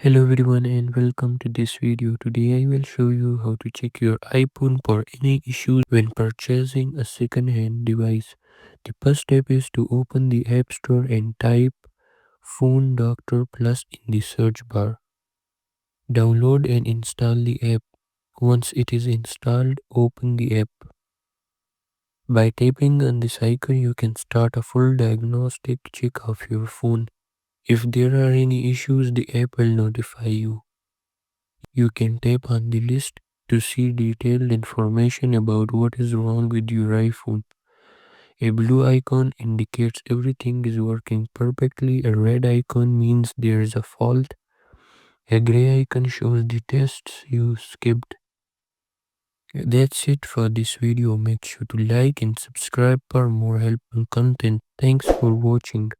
Hello everyone and welcome to this video. Today I will show you how to check your iPhone for any issues when purchasing a second-hand device. The first step is to open the App Store and type Phone Doctor Plus in the search bar. Download and install the app. Once it is installed, open the app. By tapping on this icon, you can start a full diagnostic check of your phone. If there are any issues, the app will notify you. You can tap on the list to see detailed information about what is wrong with your iPhone. A blue icon indicates everything is working perfectly. A red icon means there is a fault. A gray icon shows the tests you skipped. That's it for this video. Make sure to like and subscribe for more helpful content. Thanks for watching.